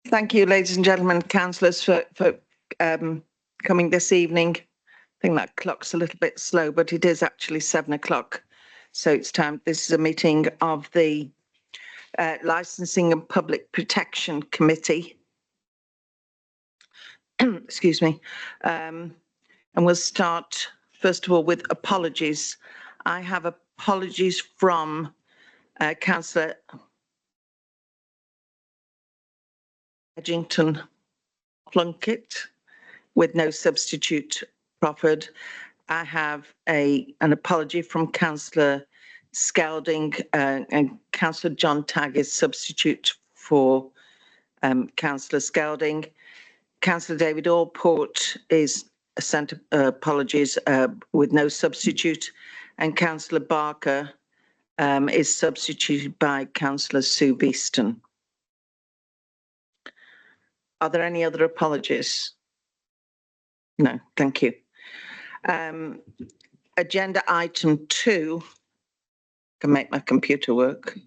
Thank you, ladies and gentlemen, councillors, for coming this evening. I think that clock's a little bit slow, but it is actually 7 o'clock. So it's time. This is a meeting of the Licensing and Public Protection Committee. Excuse me. And we'll start, first of all, with apologies. I have apologies from Councillor Edgington Plunkett with no substitute proffered. I have an apology from Councillor Skelding and Councillor John Tagg is substitute for Councillor Skelding. Councillor David Allport is sent apologies with no substitute, and Councillor Barker is substituted by Councillor Sue Beeston. Are there any other apologies? No, thank you. Agenda item 2, can make my computer work.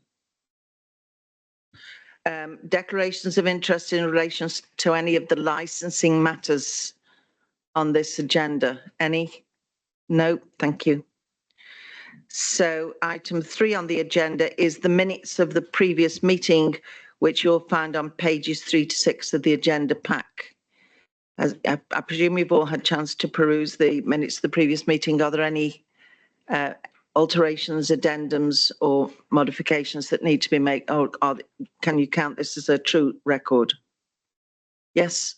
Declarations of interest in relation to any of the licensing matters on this agenda. Any? No, thank you. So item 3 on the agenda is the minutes of the previous meeting, which you'll find on pages 3 to 6 of the agenda pack. As I presume you've all had a chance to peruse the minutes of the previous meeting. Are there any alterations, addendums or modifications that need to be made? Or can you count this as a true record? Yes,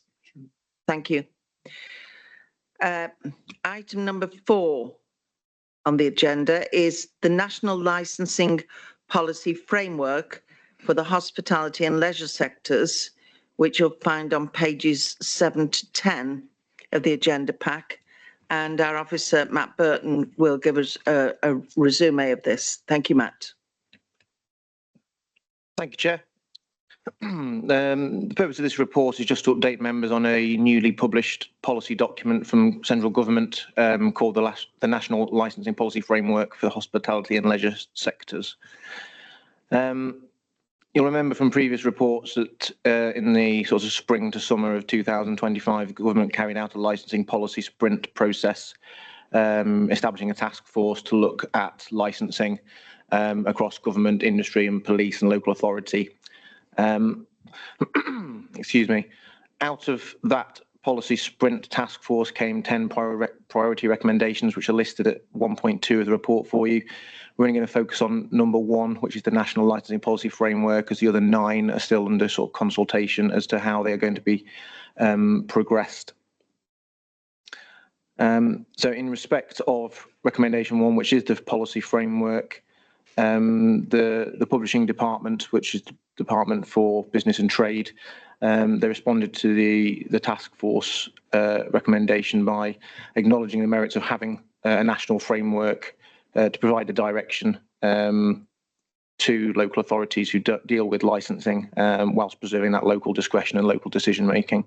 thank you. Item number 4 on the agenda is the National Licensing Policy Framework for the hospitality and leisure sectors, which you'll find on pages 7 to 10 of the agenda pack. And our officer, Matt Burton, will give us a resume of this. Thank you, Matt. Thank you, Chair. The purpose of this report is just to update members on a newly published policy document from central government called the National Licensing Policy Framework for the Hospitality and Leisure Sectors. You'll remember from previous reports that in the sort of spring to summer of 2025, the government carried out a licensing policy sprint process, establishing a task force to look at licensing across government, industry and police and local authority. Excuse me. Out of that policy sprint task force came 10 priority recommendations, which are listed at 1.2 of the report for you. We're only going to focus on number 1, which is the National Licensing Policy Framework, as the other 9 are still under sort of consultation as to how they are going to be progressed. So in respect of recommendation 1, which is the policy framework, the publishing department, which is the Department for Business and Trade, they responded to the task force recommendation by acknowledging the merits of having a national framework to provide a direction to local authorities who deal with licensing whilst preserving that local discretion and local decision making.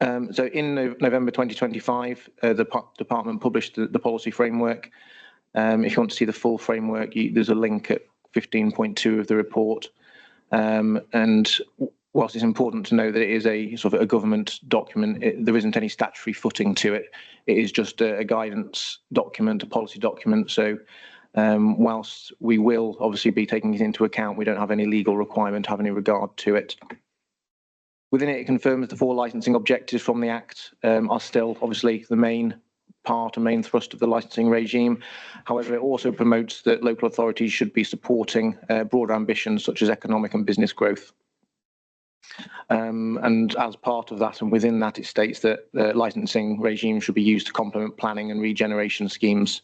So in November 2025, the department published the policy framework. If you want to see the full framework, there's a link at 15.2 of the report. And whilst it's important to know that it is a sort of a government document, there isn't any statutory footing to it. It is just a guidance document, a policy document. So whilst we will obviously be taking it into account, we don't have any legal requirement to have any regard to it. Within it, it confirms the 4 licensing objectives from the Act are still obviously the main part and main thrust of the licensing regime. However, it also promotes that local authorities should be supporting broader ambitions such as economic and business growth. And as part of that and within that, it states that the licensing regime should be used to complement planning and regeneration schemes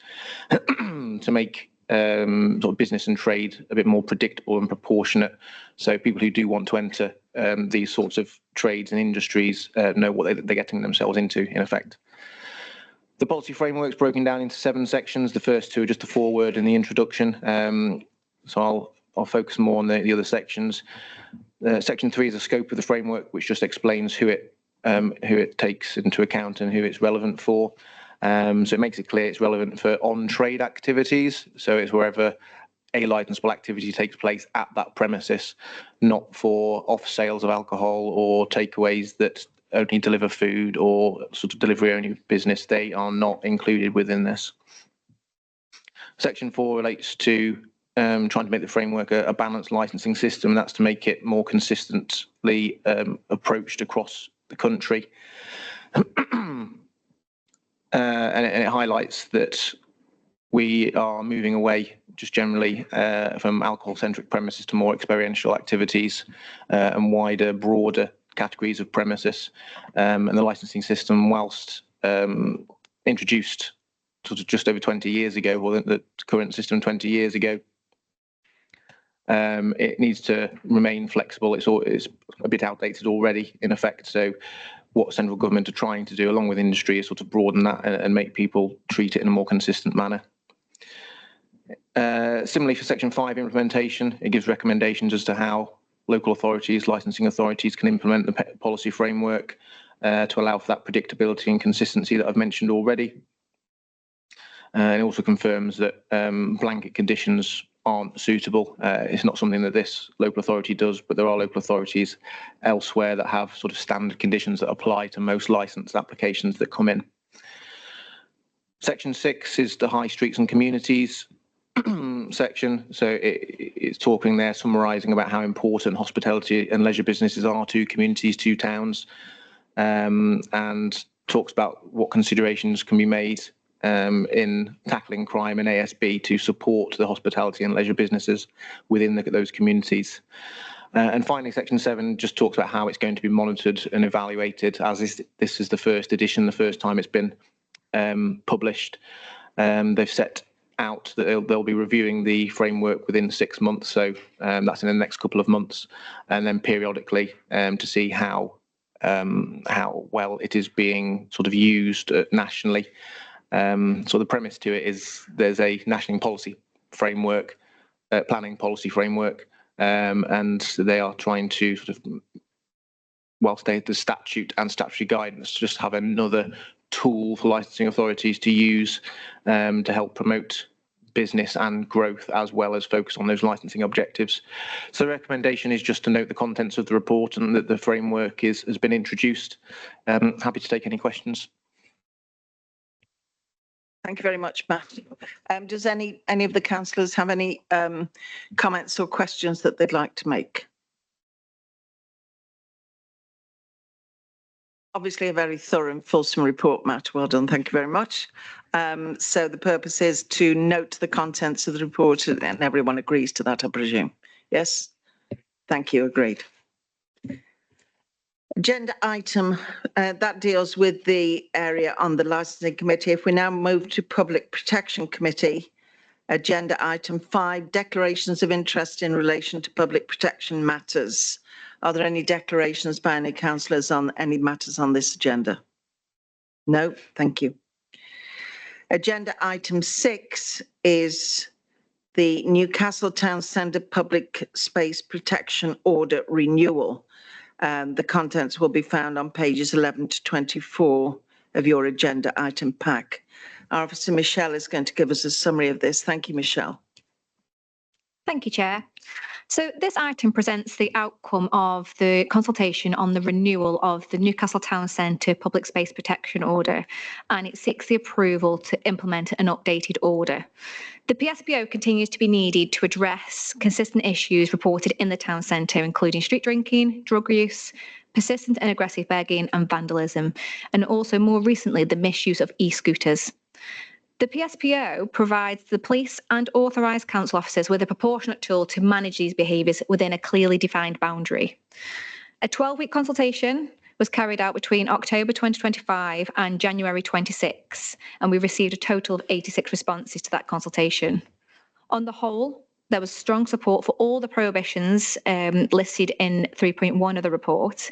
to make sort of business and trade a bit more predictable and proportionate. So people who do want to enter these sorts of trades and industries know what they're getting themselves into, in effect. The policy framework is broken down into 7 sections. The first 2 are just a foreword and the introduction. So I'll focus more on the other sections. Section 3 is the scope of the framework, which just explains who it takes into account and who it's relevant for. So it makes it clear it's relevant for on-trade activities. So it's wherever a licensable activity takes place at that premises, not for off sales of alcohol or takeaways that only deliver food or sort of delivery only business. They are not included within this. Section 4 relates to trying to make the framework a balanced licensing system. That's to make it more consistently approached across the country. And it highlights that we are moving away just generally from alcohol-centric premises to more experiential activities and wider, broader categories of premises. And the licensing system, whilst introduced sort of just over 20 years ago, or the current system 20 years ago, it needs to remain flexible. It's a bit outdated already, in effect. So what central government are trying to do, along with industry, is sort of broaden that and make people treat it in a more consistent manner. Similarly, for Section 5 implementation, it gives recommendations as to how local authorities, licensing authorities, can implement the policy framework to allow for that predictability and consistency that I've mentioned already. And it also confirms that blanket conditions aren't suitable. It's not something that this local authority does, but there are local authorities elsewhere that have sort of standard conditions that apply to most licensed applications that come in. Section 6 is the high streets and communities section. So it's talking there, summarising about how important hospitality and leisure businesses are to communities, to towns, and talks about what considerations can be made in tackling crime and ASB to support the hospitality and leisure businesses within those communities. And finally, Section 7 just talks about how it's going to be monitored and evaluated, as this is the first edition, the first time it's been published. They've set out that they'll be reviewing the framework within 6 months, so that's in the next couple of months, and then periodically to see how well it is being sort of used nationally. So the premise to it is there's a national policy framework, planning policy framework, and they are trying to sort of, whilst they the statute and statutory guidance, just have another tool for licensing authorities to use to help promote business and growth, as well as focus on those licensing objectives. So the recommendation is just to note the contents of the report and that the framework has been introduced. Happy to take any questions. Thank you very much, Matt. Does any of the councillors have any comments or questions that they'd like to make? Obviously a very thorough and fulsome report, Matt. Well done. Thank you very much. So the purpose is to note the contents of the report, and everyone agrees to that, I presume. Yes? Thank you. Agreed. Agenda item that deals with the area on the licensing committee. If we now move to Public Protection Committee, agenda item 5, declarations of interest in relation to public protection matters. Are there any declarations by any councillors on any matters on this agenda? No, thank you. Agenda item 6 is the Newcastle Town Centre Public Space Protection Order renewal. The contents will be found on pages 11 to 24 of your agenda item pack. Our officer Michelle is going to give us a summary of this. Thank you, Michelle. Thank you, Chair. So this item presents the outcome of the consultation on the renewal of the Newcastle Town Centre Public Space Protection Order, and it seeks the approval to implement an updated order. The PSPO continues to be needed to address consistent issues reported in the town centre, including street drinking, drug use, persistent and aggressive begging and vandalism, and also more recently the misuse of e-scooters. The PSPO provides the police and authorised council officers with a proportionate tool to manage these behaviours within a clearly defined boundary. A 12-week consultation was carried out between October 2025 and January 26, and we received a total of 86 responses to that consultation. On the whole, there was strong support for all the prohibitions listed in 3.1 of the report,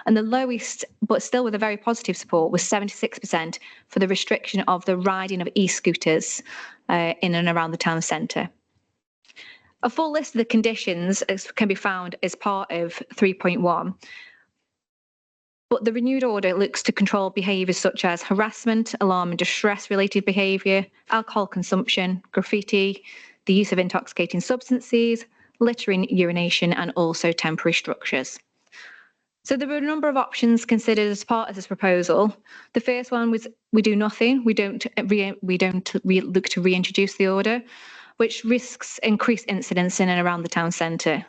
and the lowest, but still with a very positive support, was 76% for the restriction of the riding of e-scooters in and around the town centre. A full list of the conditions can be found as part of 3.1, but the renewed order looks to control behaviours such as harassment, alarm and distress related behaviour, alcohol consumption, graffiti, the use of intoxicating substances, littering, urination, and also temporary structures. So there were a number of options considered as part of this proposal. The first one was we do nothing. We don't look to reintroduce the order, which risks increased incidents in and around the town centre.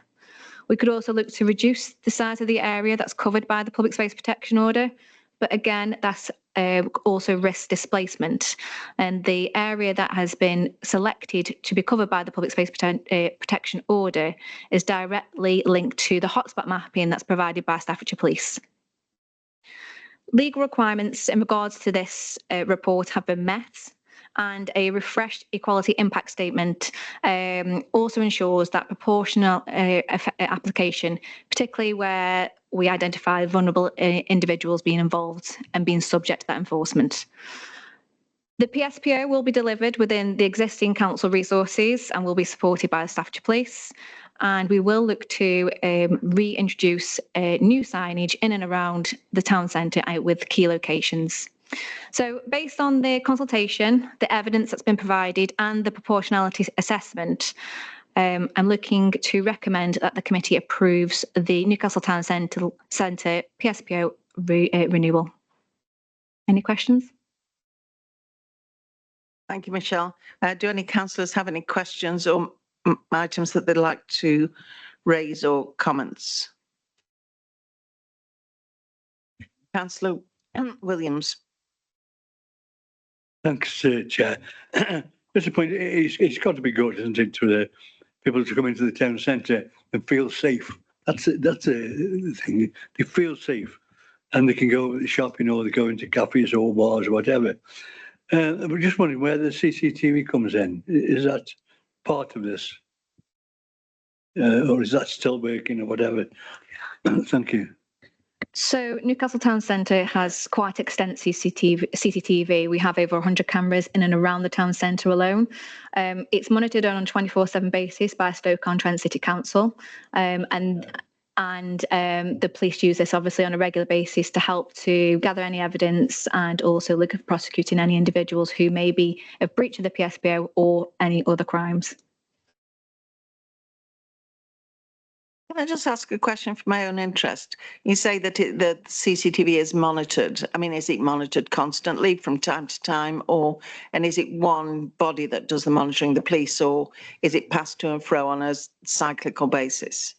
We could also look to reduce the size of the area that's covered by the public space protection order, but again, that's also risks displacement. And the area that has been selected to be covered by the public space protection order is directly linked to the hotspot mapping that's provided by Staffordshire Police. Legal requirements in regards to this report have been met, and a refreshed equality impact statement also ensures that proportional application, particularly where we identify vulnerable individuals being involved and being subject to that enforcement. The PSPO will be delivered within the existing council resources and will be supported by the Staffordshire Police. And we will look to reintroduce new signage in and around the town centre with key locations. So based on the consultation, the evidence that's been provided and the proportionality assessment, I'm looking to recommend that the committee approves the Newcastle Town Centre PSPO renewal. Any questions? Thank you, Michelle. Do any councillors have any questions or items that they'd like to raise or comments? Councillor Williams. Thanks, Chair. Just a point, it's got to be good, isn't it, for the people to come into the town centre and feel safe. That's a thing. They feel safe and they can go shopping or they go into cafes or bars or whatever. We're just wondering where the CCTV comes in. Is that part of this? Or is that still working or whatever? Thank you. So Newcastle Town Centre has quite extensive CCTV. We have over 100 cameras in and around the town centre alone. It's monitored on a 24/7 basis by Stoke-on-Trent City Council, and the police use this obviously on a regular basis to help to gather any evidence and also look at prosecuting any individuals who may be a breach of the PSPO or any other crimes. Can I just ask a question for my own interest? You say that the CCTV is monitored. I mean, is it monitored constantly from time to time, and is it one body that does the monitoring, the police, or is it passed to and fro on a cyclical basis?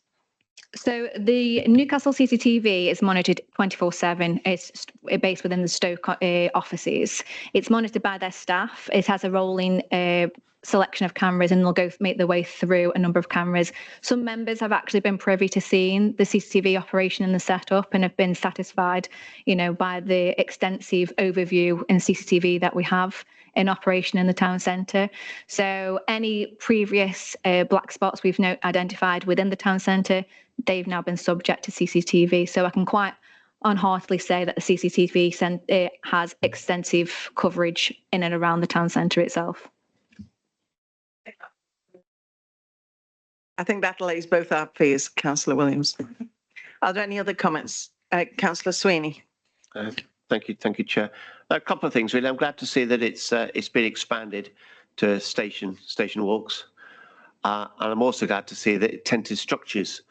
So the Newcastle CCTV is monitored 24/7. It's based within the Stoke offices. It's monitored by their staff. It has a rolling selection of cameras and they'll make their way through a number of cameras. Some members have actually been privy to seeing the CCTV operation and the setup and have been satisfied, by the extensive overview and CCTV that we have in operation in the town centre. So any previous black spots we've identified within the town centre, they've now been subject to CCTV. So I can quite unheartedly say that the CCTV has extensive coverage in and around the town centre itself. I think that lays both our fears, Councillor Williams. Are there any other comments? Councillor Sweeney. Thank you, Chair. A couple of things really. I'm glad to see that it's been expanded to station walks, and I'm also glad to see that tented structures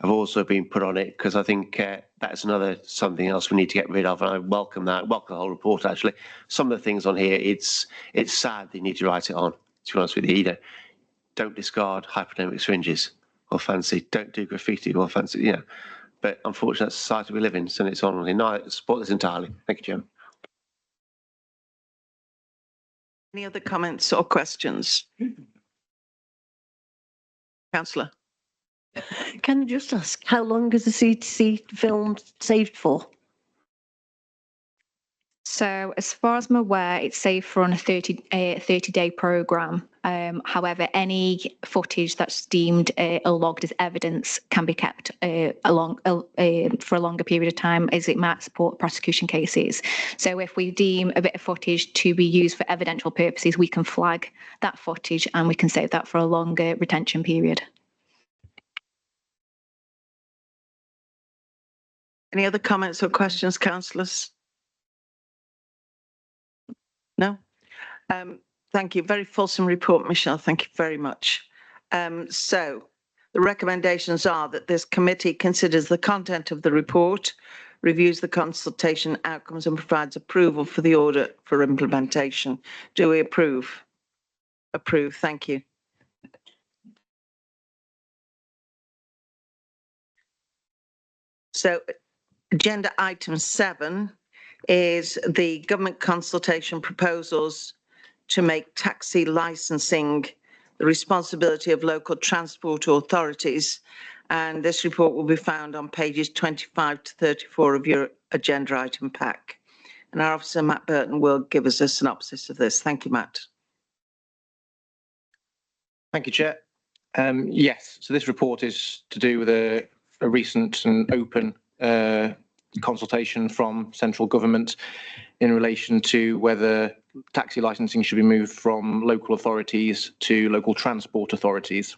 have also been put on it, because I think that's something else we need to get rid of, and I welcome that. I welcome the whole report actually. Some of the things on here, it's sad that you need to write it on. To be honest with you, don't discard hypodermic syringes or fancy. Don't do graffiti or fancy. But unfortunately, that's the society we live in, so it's on. No, I support this entirely. Thank you, Chairman. Any other comments or questions? Councillor. Can I just ask, how long is the CTC film saved for? So as far as I'm aware, it's saved for on a 30-day programme. However, any footage that's deemed or logged as evidence can be kept for a longer period of time, as it might support prosecution cases. So if we deem a bit of footage to be used for evidential purposes, we can flag that footage and we can save that for a longer retention period. Any other comments or questions, councillors? No? Thank you. Very fulsome report, Michelle. Thank you very much. So the recommendations are that this committee considers the content of the report, reviews the consultation outcomes and provides approval for the order for implementation. Do we approve? Approve. Thank you. So agenda item 7 is the government consultation proposals to make taxi licensing the responsibility of local transport authorities. And this report will be found on pages 25 to 34 of your agenda item pack. And our officer, Matt Burton, will give us a synopsis of this. Thank you, Matt. Thank you, Chair. Yes, so this report is to do with a recent and open consultation from central government in relation to whether taxi licensing should be moved from local authorities to local transport authorities.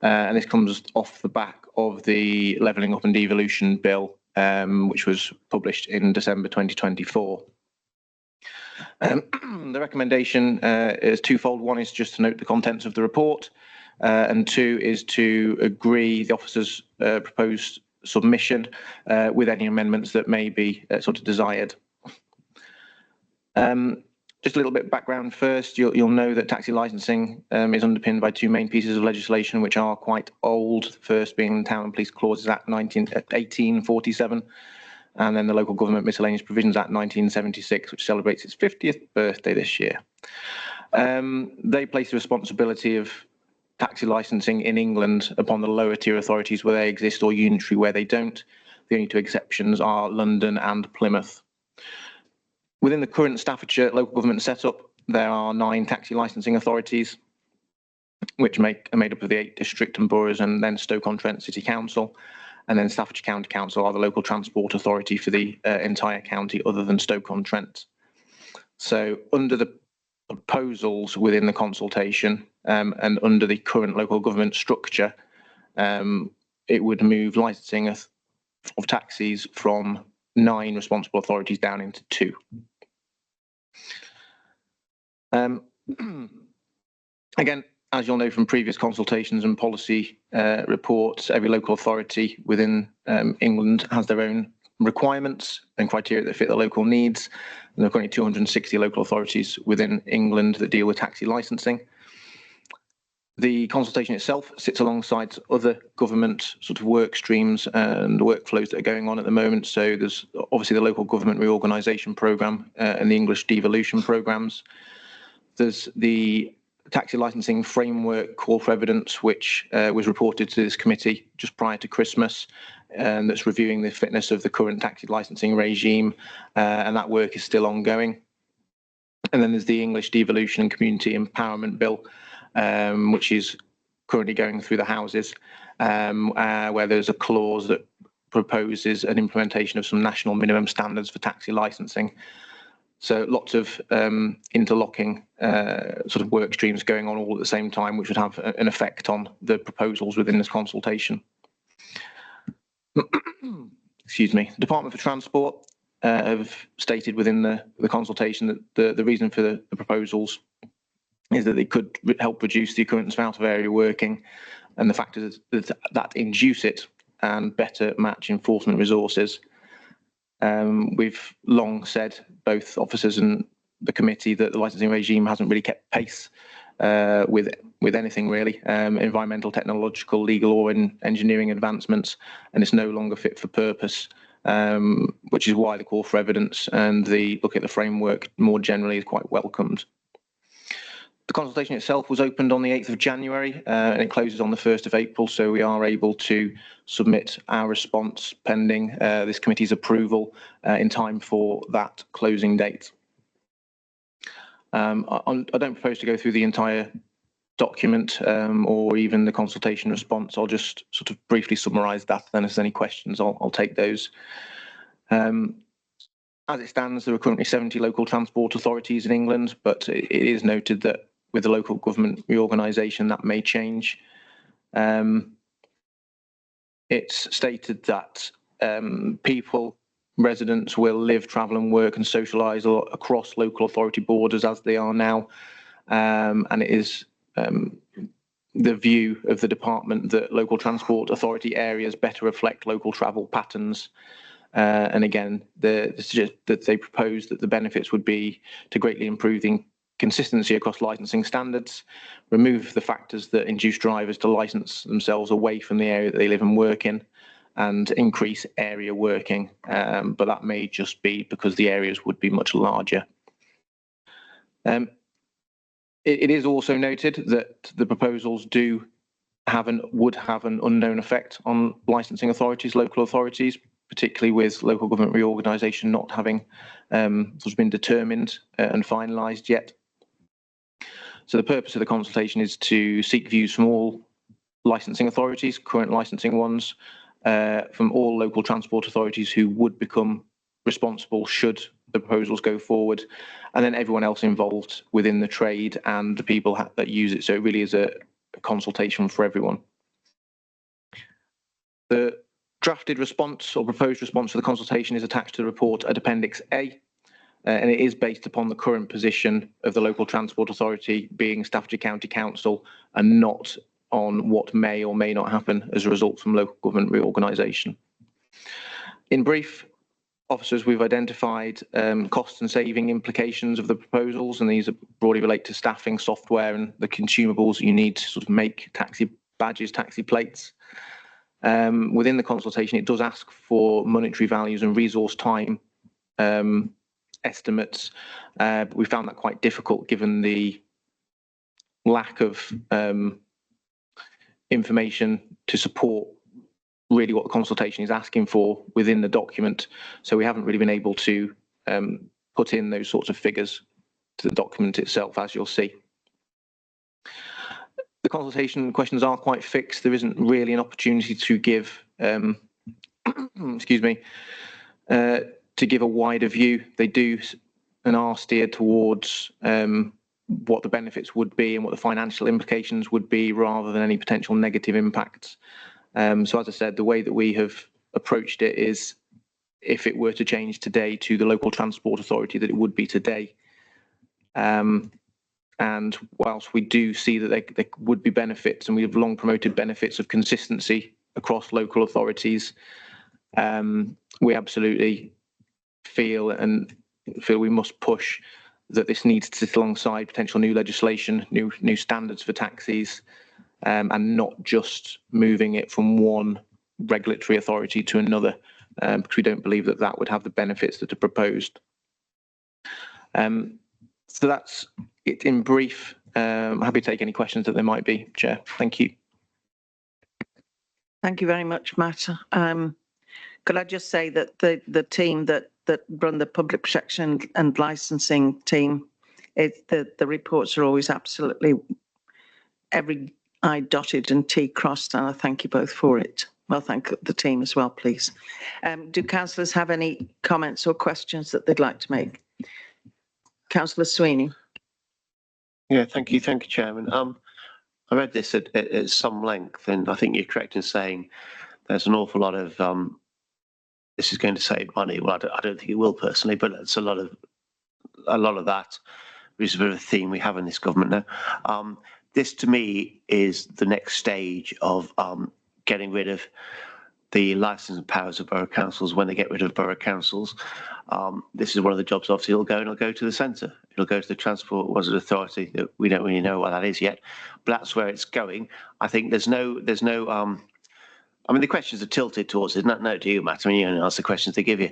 And this comes off the back of the Levelling Up and Devolution Bill, which was published in December 2024. The recommendation is twofold. One is just to note the contents of the report, and 2 is to agree the officer's proposed submission with any amendments that may be sort of desired. Just a little bit of background first. You'll know that taxi licensing is underpinned by 2 main pieces of legislation which are quite old. The first being the Town and Police Clauses Act 1847, and then the Local Government Miscellaneous Provisions Act 1976, which celebrates its 50th birthday this year. They place the responsibility of taxi licensing in England upon the lower tier authorities where they exist or unitary where they don't. The only 2 exceptions are London and Plymouth. Within the current Staffordshire local government setup, there are 9 taxi licensing authorities, which are made up of the 8 district and boroughs and then Stoke-on-Trent City Council. And then Staffordshire County Council are the local transport authority for the entire county other than Stoke-on-Trent. So under the proposals within the consultation and under the current local government structure, it would move licensing of taxis from 9 responsible authorities down into 2. Again, as you'll know from previous consultations and policy reports, every local authority within England has their own requirements and criteria that fit the local needs. And there are currently 260 local authorities within England that deal with taxi licensing. The consultation itself sits alongside other government sort of work streams and workflows that are going on at the moment. So there's obviously the local government reorganisation programme and the English devolution programmes. There's the taxi licensing framework call for evidence, which was reported to this committee just prior to Christmas, and that's reviewing the fitness of the current taxi licensing regime, and that work is still ongoing. And then there's the English Devolution and Community Empowerment Bill, which is currently going through the Houses, where there's a clause that proposes an implementation of some national minimum standards for taxi licensing. So lots of interlocking sort of work streams going on all at the same time, which would have an effect on the proposals within this consultation. Excuse me. The Department for Transport have stated within the consultation that the reason for the proposals is that they could help reduce the occurrence of out-of-area working and the factors that induce it and better match enforcement resources. We've long said, both officers and the committee, that the licensing regime hasn't really kept pace with anything really, environmental, technological, legal or engineering advancements, and it's no longer fit for purpose, which is why the call for evidence and the look at the framework more generally is quite welcomed. The consultation itself was opened on the 8th of January and it closes on the 1st of April, so we are able to submit our response pending this committee's approval in time for that closing date. I don't propose to go through the entire document or even the consultation response. I'll just sort of briefly summarise that, then if there's any questions, I'll take those. As it stands, there are currently 70 local transport authorities in England, but it is noted that with the local government reorganisation that may change. It's stated that residents will live, travel and work and socialise across local authority borders as they are now. and it is the view of the department that local transport authority areas better reflect local travel patterns. And again, that they propose that the benefits would be to greatly improve the consistency across licensing standards, remove the factors that induce drivers to license themselves away from the area that they live and work in, and increase area working. But that may just be because the areas would be much larger. It is also noted that the proposals would have an unknown effect on licensing authorities, local authorities, particularly with local government reorganisation not having been determined and finalised yet. So the purpose of the consultation is to seek views from all licensing authorities, current licensing ones, from all local transport authorities who would become responsible should the proposals go forward, and then everyone else involved within the trade and the people that use it. So it really is a consultation for everyone. The drafted response or proposed response to the consultation is attached to the report at Appendix A, and it is based upon the current position of the local transport authority being Staffordshire County Council, and not on what may or may not happen as a result from local government reorganisation. In brief, officers, we've identified cost and saving implications of the proposals, and these broadly relate to staffing, software, and the consumables you need to sort of make taxi badges, taxi plates. Within the consultation, it does ask for monetary values and resource time estimates. We found that quite difficult given the lack of information to support really what the consultation is asking for within the document. So we haven't really been able to put in those sorts of figures to the document itself, as you'll see. The consultation questions are quite fixed. There isn't really an opportunity to give, excuse me, to give a wider view. They do and are steered towards what the benefits would be and what the financial implications would be, rather than any potential negative impacts. So as I said, the way that we have approached it is, if it were to change today to the local transport authority, that it would be today. And whilst we do see that there would be benefits, and we have long promoted benefits of consistency across local authorities, we absolutely feel we must push that this needs to sit alongside potential new legislation, new standards for taxis, and not just moving it from one regulatory authority to another, because we don't believe that that would have the benefits that are proposed. So that's it in brief. I'm happy to take any questions that there might be, Chair. Thank you. Thank you very much, Matt. Could I just say that the team that run the public protection and licensing team, the reports are always absolutely every I dotted and T crossed, and I thank you both for it. Well, thank the team as well, please. Do councillors have any comments or questions that they'd like to make? Councillor Sweeney. Yeah, thank you, Chairman. I read this at some length, and I think you're correct in saying there's an awful lot of this is going to save money. Well, I don't think it will personally, but it's a lot of that, which is a bit of a theme we have in this government now. This to me is the next stage of getting rid of the licensing powers of borough councils. When they get rid of borough councils, this is one of the jobs. Obviously, it'll go to the centre. It'll go to the Transport Authority. That we don't really know what that is yet, but that's where it's going. I think there's no. I mean, the questions are tilted towards it. No, to you, Matt. I mean, you only ask the questions they give you,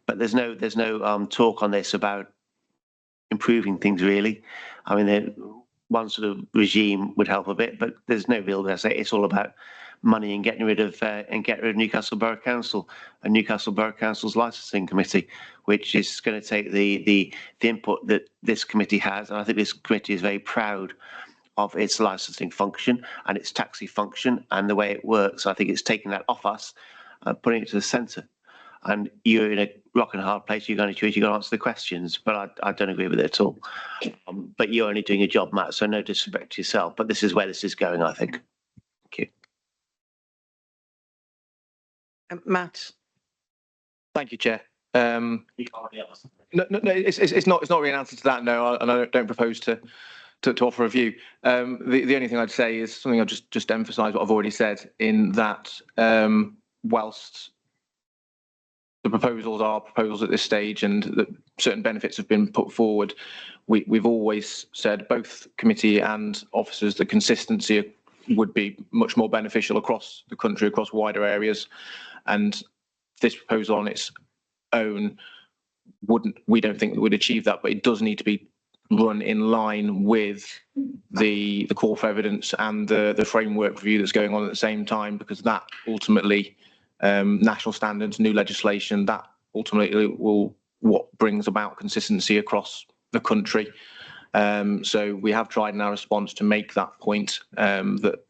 but there's no talk on this about improving things really. I mean, one sort of regime would help a bit, but there's no real. It's all about money and getting rid of Newcastle Borough Council and Newcastle Borough Council's licensing committee, which is going to take the input that this committee has, and I think this committee is very proud of its licensing function and its taxi function and the way it works. I think it's taking that off us, putting it to the centre. And you're in a rock and a hard place. You're going to choose. You're going to answer the questions, but I don't agree with it at all. But you're only doing your job, Matt. So no disrespect to yourself. But this is where this is going, I think. Thank you. Matt. Thank you, Chair. No, it's not really an answer to that. No, and I don't propose to to offer a view. The only thing I'd say is something I'll just emphasise what I've already said, in that whilst the proposals are proposals at this stage and that certain benefits have been put forward, we've always said, both committee and officers, that consistency would be much more beneficial across the country, across wider areas. And this proposal on its own we don't think that would achieve that, but it does need to be run in line with the call for evidence and the framework review that's going on at the same time, because that ultimately, national standards, new legislation, that ultimately will what brings about consistency across the country. So we have tried in our response to make that point, that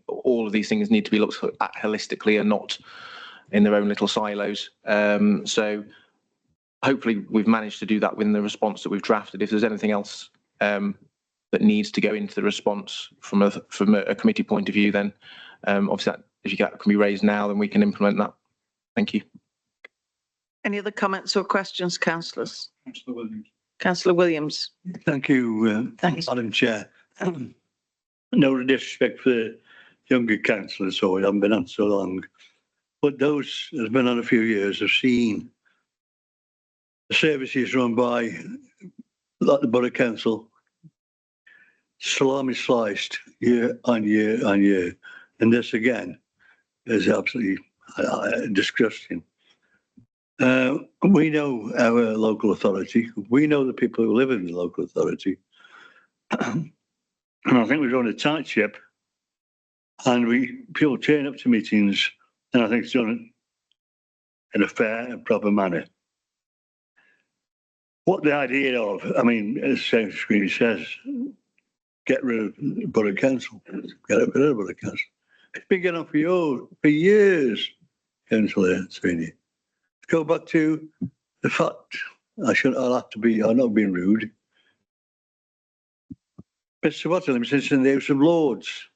all of these things need to be looked at holistically and not in their own little silos. So hopefully we've managed to do that within the response that we've drafted. If there's anything else that needs to go into the response from a committee point of view, then obviously that can be raised now, then we can implement that. Thank you. Any other comments or questions, councillors? Councillor Williams. Councillor Williams. Thank you, Thanks. Madam Chair. No disrespect for the younger councillors, so I haven't been on so long, but those that have been on a few years have seen the services run by like the Borough Council salami sliced year on year on year, and this again is absolutely disgusting. We know our local authority. We know the people who live in the local authority. And I think we're on a tight ship, and people turn up to meetings, and I think it's done in a fair and proper manner. What the idea of, I mean, as Senator Sweeney says, get rid of Borough Council, get rid of Borough Council. It's been going on for years, Councillor Sweeney. Go back to the fact, I'm not being rude. Mr. Watterley sits in the House of Lords.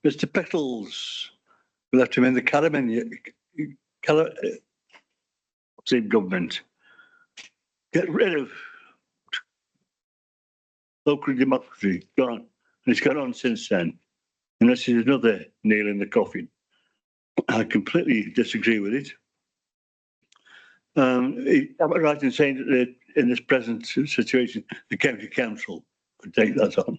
Mr. Pettles, we left him in the government. Get rid of local democracy. Gone. And it's gone on since then. And this is another nail in the coffin. I completely disagree with it. I'm right in saying that in this present situation, the county council could take that on.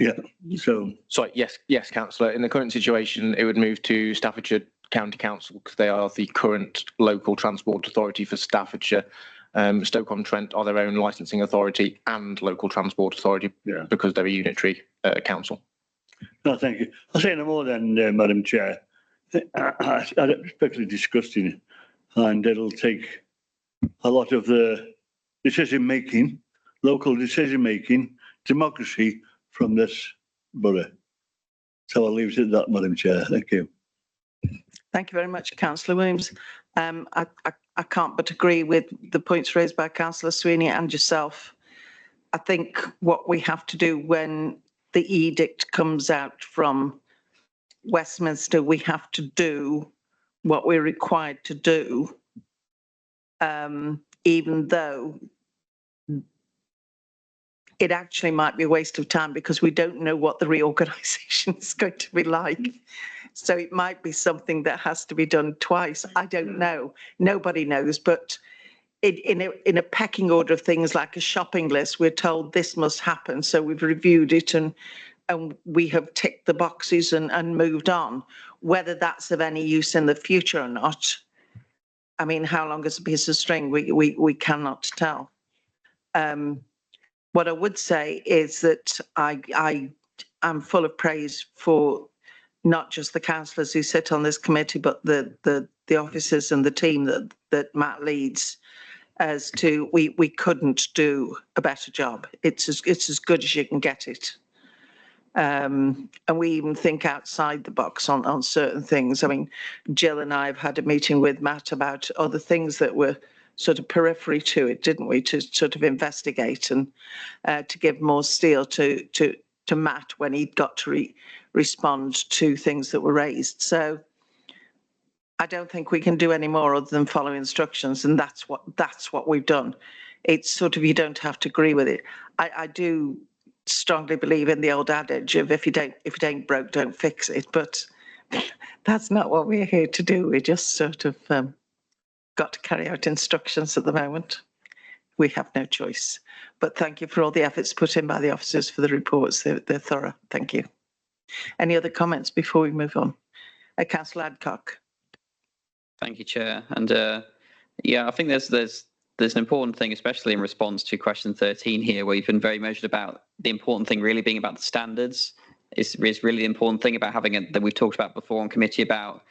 Yeah. So. Sorry. Yes, councillor. In the current situation, it would move to Staffordshire County Council because they are the current local transport authority for Staffordshire. Stoke-on-Trent are their own licensing authority and local transport authority because they're a unitary council. No, thank you. I'll say no more then, Madam Chair. I expect it disgusting, and it'll take a lot of the decision-making, local decision-making, democracy from this borough. So I'll leave it at that, Madam Chair. Thank you. Thank you very much, Councillor Williams. I can't but agree with the points raised by Councillor Sweeney and yourself. I think what we have to do when the edict comes out from Westminster, we have to do what we're required to do, even though it actually might be a waste of time because we don't know what the reorganisation is going to be like. So it might be something that has to be done twice. I don't know. Nobody knows. But in a pecking order of things like a shopping list, we're told this must happen. So we've reviewed it and we have ticked the boxes and moved on. Whether that's of any use in the future or not, I mean, how long is a piece of string? We cannot tell. What I would say is that I'm full of praise for not just the councillors who sit on this committee, but the officers and the team that Matt leads. As to we couldn't do a better job. It's as good as you can get it. And we even think outside the box on certain things. I mean, Jill and I have had a meeting with Matt about other things that were sort of periphery to it, didn't we? To sort of investigate and to give more steel to Matt when he got to respond to things that were raised. So I don't think we can do any more other than follow instructions, and that's what we've done. it's sort of, you don't have to agree with it. I do strongly believe in the old adage of if it ain't broke, don't fix it. But that's not what we're here to do. We're just sort of got to carry out instructions at the moment. We have no choice. But thank you for all the efforts put in by the officers for the reports. They're thorough. Thank you. Any other comments before we move on? Councillor Adcock. Thank you, Chair. And yeah, I think there's an important thing, especially in response to question 13 here, where you've been very measured about the important thing really being about the standards. Is really the important thing about having that we've talked about before on committee about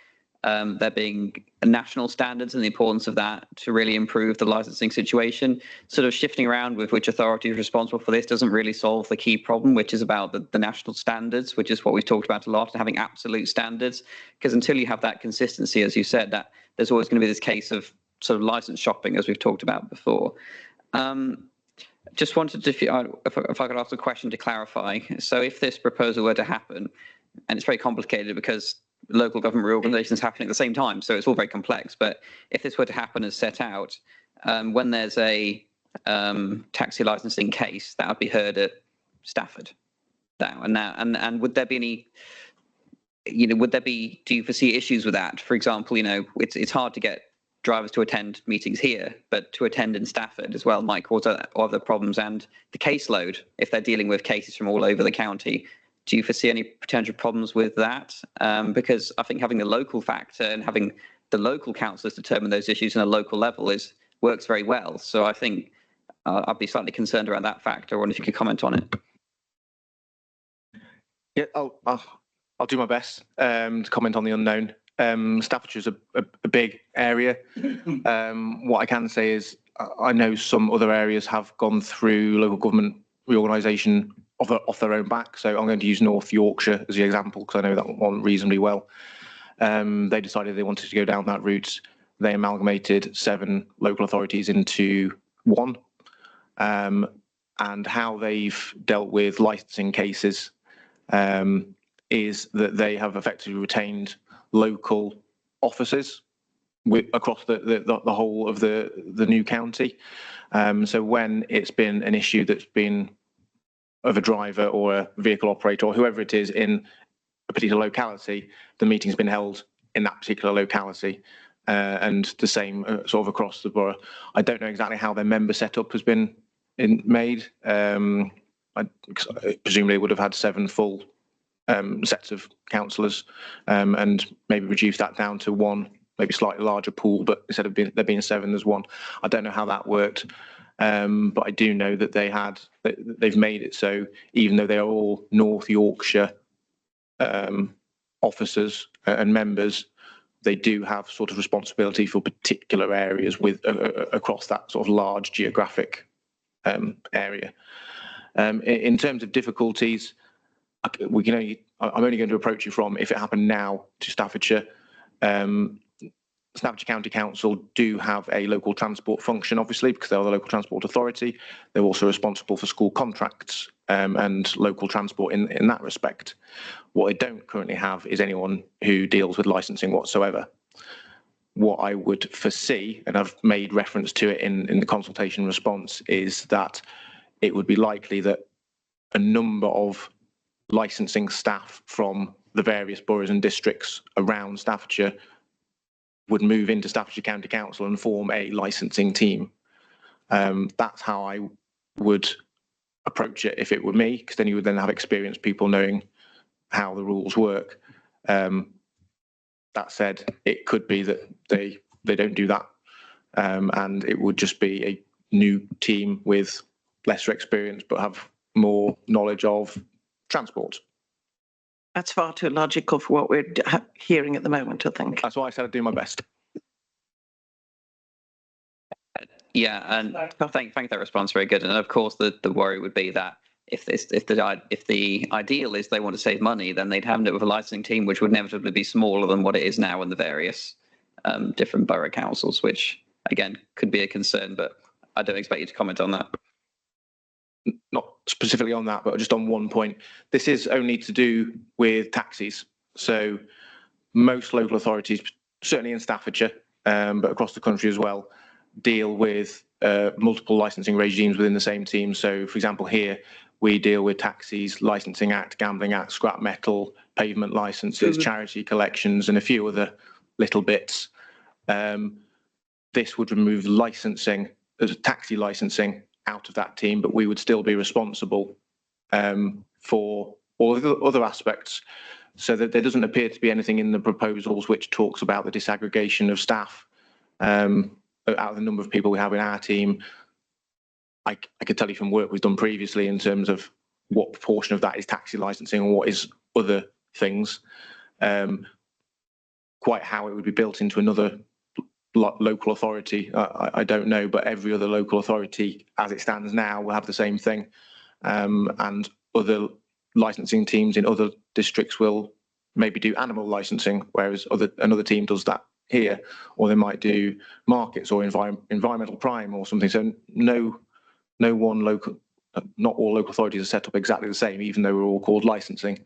there being national standards and the importance of that to really improve the licensing situation. Sort of shifting around with which authority is responsible for this doesn't really solve the key problem, which is about the national standards, which is what we've talked about a lot, and having absolute standards. Because until you have that consistency, as you said, that there's always going to be this case of sort of license shopping, as we've talked about before. Just wanted to, if I could ask a question to clarify. So if this proposal were to happen, and it's very complicated because local government reorganisation is happening at the same time, so it's all very complex. But if this were to happen as set out, when there's a taxi licensing case, that would be heard at Stafford now. And would there be any, do you foresee issues with that? For example, it's hard to get drivers to attend meetings here, but to attend in Stafford as well might cause other problems. And the caseload, if they're dealing with cases from all over the county, do you foresee any potential problems with that? Because I think having the local factor and having the local councillors determine those issues on a local level works very well. So I think I'd be slightly concerned around that factor. I wonder if you could comment on it. Yeah, I'll do my best to comment on the unknown. Staffordshire's a big area. What I can say is I know some other areas have gone through local government reorganisation off their own back. So I'm going to use North Yorkshire as the example because I know that one reasonably well. They decided they wanted to go down that route. They amalgamated 7 local authorities into one. And how they've dealt with licensing cases is that they have effectively retained local officers across the whole of the new county. So when it's been an issue that's been of a driver or a vehicle operator or whoever it is in a particular locality, the meeting's been held in that particular locality, and the same sort of across the borough. I don't know exactly how their member setup has been made. I presumably would have had 7 full sets of councillors, and maybe reduce that down to 1, maybe slightly larger pool, but instead of there being 7, there's 1. I don't know how that worked. But I do know that they've made it so even though they are all North Yorkshire officers and members, they do have sort of responsibility for particular areas across that sort of large geographic area. In terms of difficulties, I'm only going to approach you from if it happened now to Staffordshire. Staffordshire County Council do have a local transport function, obviously, because they're the local transport authority. They're also responsible for school contracts and local transport in that respect. What they don't currently have is anyone who deals with licensing whatsoever. What I would foresee, and I've made reference to it in the consultation response, is that it would be likely that a number of licensing staff from the various boroughs and districts around Staffordshire would move into Staffordshire County Council and form a licensing team. That's how I would approach it if it were me, because then you would then have experienced people knowing how the rules work. That said, it could be that they don't do that, and it would just be a new team with lesser experience but have more knowledge of transport. That's far too logical for what we're hearing at the moment, I think. That's why I said I'd do my best. Yeah, and thank that response, very good. And of course, the worry would be that if the ideal is they want to save money, then they'd have it with a licensing team, which would inevitably be smaller than what it is now in the various different borough councils, which again could be a concern. But I don't expect you to comment on that. Not specifically on that, but just on one point. This is only to do with taxis. So most local authorities, certainly in Staffordshire, but across the country as well, deal with multiple licensing regimes within the same team. So, for example, here we deal with taxis, licensing act, gambling act, scrap metal, pavement licenses, charity collections, and a few other little bits. This would remove licensing, as taxi licensing, out of that team, but we would still be responsible for all of the other aspects. So that there doesn't appear to be anything in the proposals which talks about the disaggregation of staff out of the number of people we have in our team. I could tell you from work we've done previously in terms of what proportion of that is taxi licensing and what is other things. Quite how it would be built into another local authority, I don't know, but every other local authority as it stands now will have the same thing. And other licensing teams in other districts will maybe do animal licensing, whereas another team does that here, or they might do markets or environmental crime or something. So no one local, not all local authorities are set up exactly the same, even though we're all called licensing.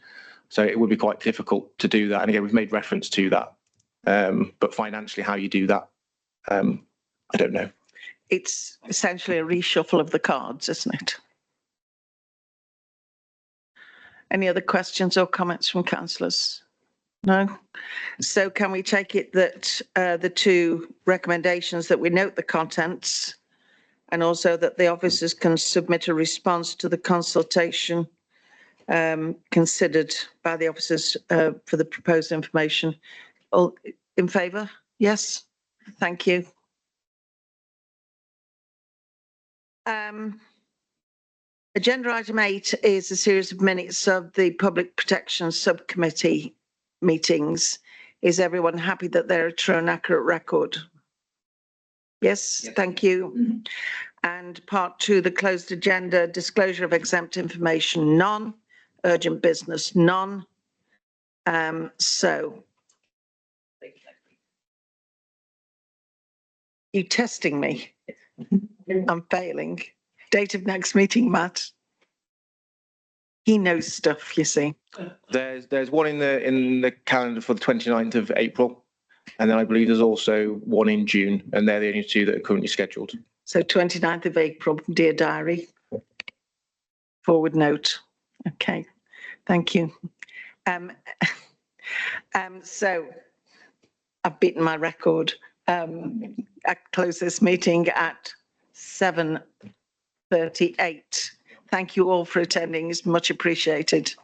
So it would be quite difficult to do that. And again, we've made reference to that, but financially how you do that, I don't know. It's essentially a reshuffle of the cards, isn't it? Any other questions or comments from councillors? No? So can we take it that the two recommendations that we note the contents and also that the officers can submit a response to the consultation considered by the officers for the proposed information? All in favour? Yes? Thank you. Agenda item 8 is a series of minutes of the Public Protection Subcommittee meetings. Is everyone happy that they're a true and accurate record? Yes, thank you. And part 2, the closed agenda, disclosure of exempt information, none. Urgent business, none. So, you testing me? I'm failing. Date of next meeting, Matt. He knows stuff, you see. There's one in the calendar for the 29th of April, and then I believe there's also one in June, and they're the only two that are currently scheduled. So 29th of April, dear diary. Forward note. Okay, thank you. So I've beaten my record. I close this meeting at 7:38. Thank you all for attending. It's much appreciated.